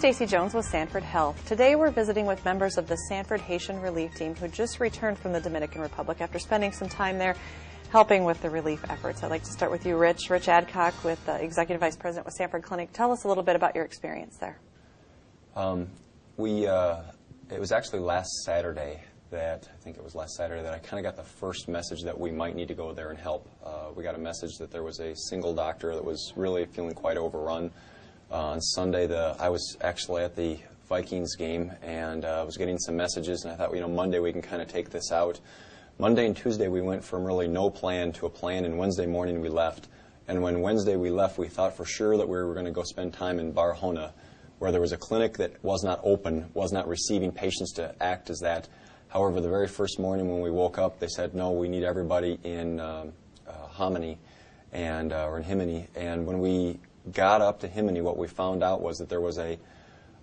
Stacy Jones with Sanford Health. Today we're visiting with members of the Sanford Haitian Relief Team who just returned from the Dominican Republic after spending some time there helping with the relief efforts. I'd like to start with you, Rich Adcock, with Executive Vice President with Sanford Clinic. Tell us a little bit about your experience there. It was actually last Saturday that I kind of got the first message that we might need to go there and help. We got a message that there was a single doctor that was really feeling quite overrun. On Sunday, I was actually at the Vikings game, and I was getting some messages, and I thought, Monday we can kind of take this out. Monday and Tuesday we went from really no plan to a plan, and Wednesday morning we left. And when Wednesday we left, we thought for sure that we were going to go spend time in Barahona, where there was a clinic that was not open, was not receiving patients to act as that. However, the very first morning when we woke up, they said, no, we need everybody in Hominy or in Himini. And when we got up to Himini, what we found out was that there was a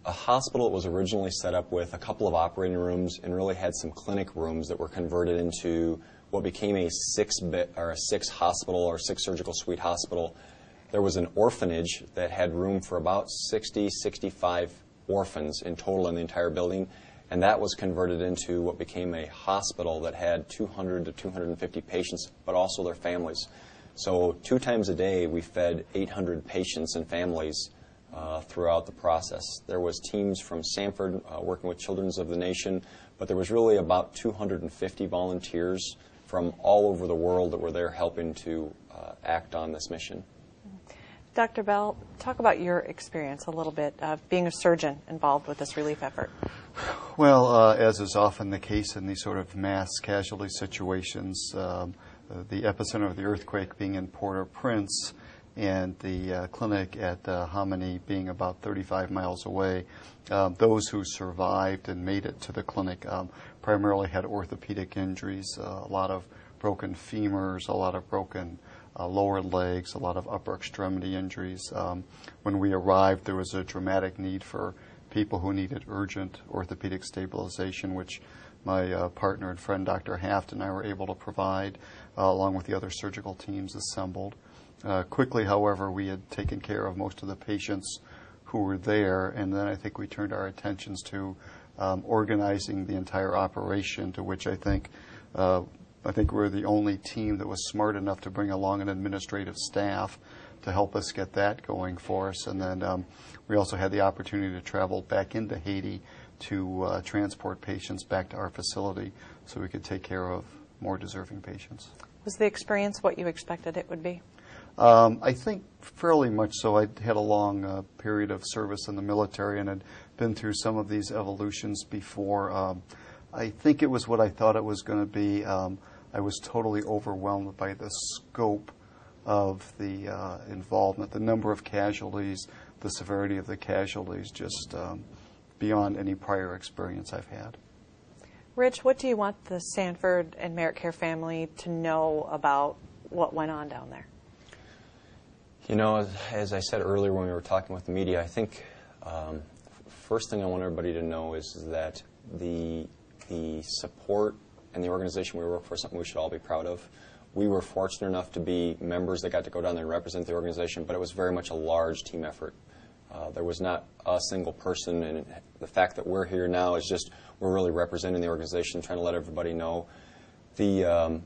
hospital that was originally set up with a couple of operating rooms and really had some clinic rooms that were converted into what became a six hospital or six surgical suite hospital. There was an orphanage that had room for about 65 orphans in total in the entire building, and that was converted into what became a hospital that had 200 to 250 patients, but also their families. So 2 times a day, we fed 800 patients and families throughout the process. There was teams from Sanford working with Children's of the Nation, but there was really about 250 volunteers from all over the world that were there helping to act on this mission. Dr. Bell, talk about your experience a little bit of being a surgeon involved with this relief effort. Well, as is often the case in these sort of mass casualty situations, the epicenter of the earthquake being in Port-au-Prince and the clinic at Hominy being about 35 miles away, those who survived and made it to the clinic primarily had orthopedic injuries, a lot of broken femurs, a lot of broken lower legs, a lot of upper extremity injuries. When we arrived, there was a dramatic need for people who needed urgent orthopedic stabilization, which my partner and friend, Dr. Haft, and I were able to provide, along with the other surgical teams assembled. Quickly, however, we had taken care of most of the patients who were there, and then I think we turned our attentions to organizing the entire operation, to which I think we're the only team that was smart enough to bring along an administrative staff to help us get that going for us. And then we also had the opportunity to travel back into Haiti to transport patients back to our facility so we could take care of more deserving patients. Was the experience what you expected it would be? I think fairly much so. I had a long period of service in the military and had been through some of these evolutions before. I think it was what I thought it was going to be. I was totally overwhelmed by the scope of the involvement, the number of casualties, the severity of the casualties, just beyond any prior experience I've had. Rich, what do you want the Sanford and Merit Care family to know about what went on down there? As I said earlier when we were talking with the media, I think first thing I want everybody to know is that the support and the organization we work for is something we should all be proud of. We were fortunate enough to be members that got to go down there and represent the organization, but it was very much a large team effort. There was not a single person, and the fact that we're here now is just we're really representing the organization, trying to let everybody know. The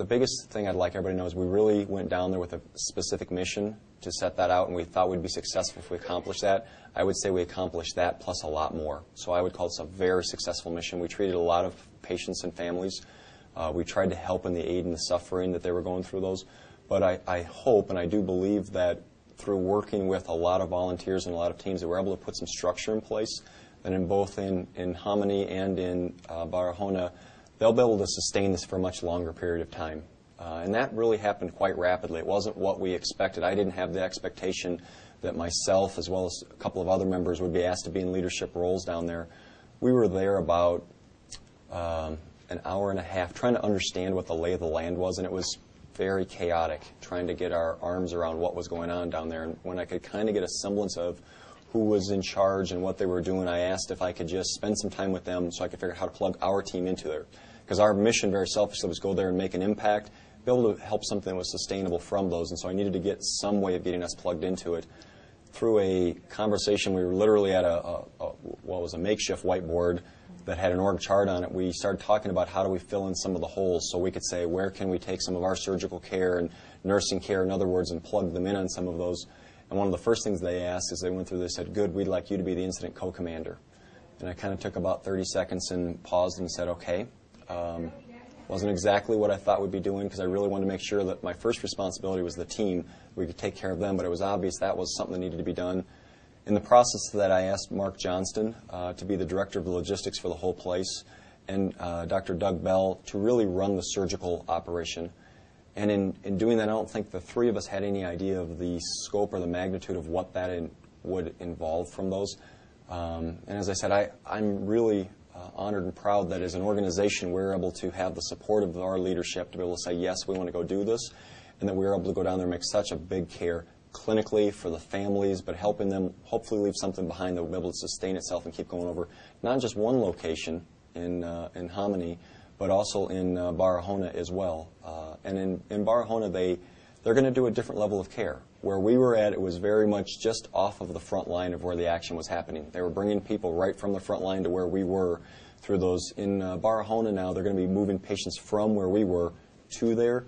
biggest thing I'd like everybody to know is we really went down there with a specific mission to set that out, and we thought we'd be successful if we accomplished that. I would say we accomplished that plus a lot more. So I would call this a very successful mission. We treated a lot of patients and families. We tried to help in the aid and the suffering that they were going through those. But I hope and I do believe that through working with a lot of volunteers and a lot of teams that we're able to put some structure in place, that in both in Hominy and in Barahona, they'll be able to sustain this for a much longer period of time. And that really happened quite rapidly. It wasn't what we expected. I didn't have the expectation that myself, as well as a couple of other members, would be asked to be in leadership roles down there. We were there about an hour and a half trying to understand what the lay of the land was, and it was very chaotic, trying to get our arms around what was going on down there. And when I could kind of get a semblance of who was in charge and what they were doing, I asked if I could just spend some time with them so I could figure out how to plug our team into there. Because our mission, very selfishly, was go there and make an impact, be able to help something that was sustainable from those. And so I needed to get some way of getting us plugged into it. through a conversation, we were literally at what was a makeshift whiteboard that had an org chart on it. We started talking about how do we fill in some of the holes so we could say where can we take some of our surgical care and nursing care, in other words, and plug them in on some of those. And one of the first things they asked as they went through, they said, good, we'd like you to be the incident co-commander. And I kind of took about 30 seconds and paused and said, okay. Wasn't exactly what I thought we'd be doing because I really wanted to make sure that my first responsibility was the team. We could take care of them, but it was obvious that was something that needed to be done. In the process of that, I asked Mark Johnston to be the director of the logistics for the whole place and Dr. Doug Bell to really run the surgical operation. And in doing that, I don't think the three of us had any idea of the scope or the magnitude of what that would involve from those. And as I said, I'm really honored and proud that as an organization we're able to have the support of our leadership to be able to say, yes, we want to go do this, and that we're able to go down there and make such a big care clinically for the families, but helping them hopefully leave something behind that will be able to sustain itself and keep going over not just one location in Hominy, but also in Barahona as well. And in Barahona, they're going to do a different level of care. Where we were at, it was very much just off of the front line of where the action was happening. They were bringing people right from the front line to where we were through those. In Barahona now, they're going to be moving patients from where we were to there,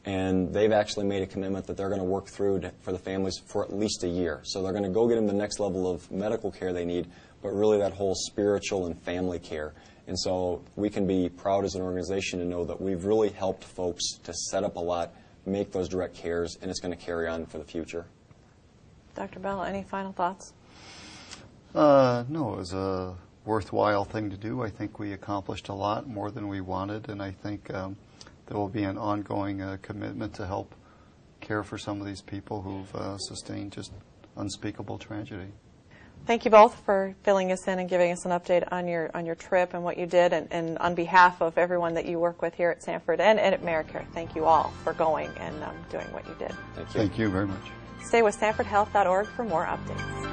and they've actually made a commitment that they're going to work through for the families for at least a year. So they're going to go get them the next level of medical care they need, but really that whole spiritual and family care. And so we can be proud as an organization to know that we've really helped folks to set up a lot, make those direct cares, and it's going to carry on for the future. Dr. Bell, any final thoughts? No, it was a worthwhile thing to do. I think we accomplished a lot more than we wanted, and I think there will be an ongoing commitment to help care for some of these people who've sustained just unspeakable tragedy. Thank you both for filling us in and giving us an update on your trip and what you did, and on behalf of everyone that you work with here at Sanford and at AmeriCare, thank you all for going and doing what you did. Thank you. Thank you very much. Stay with SanfordHealth.org for more updates.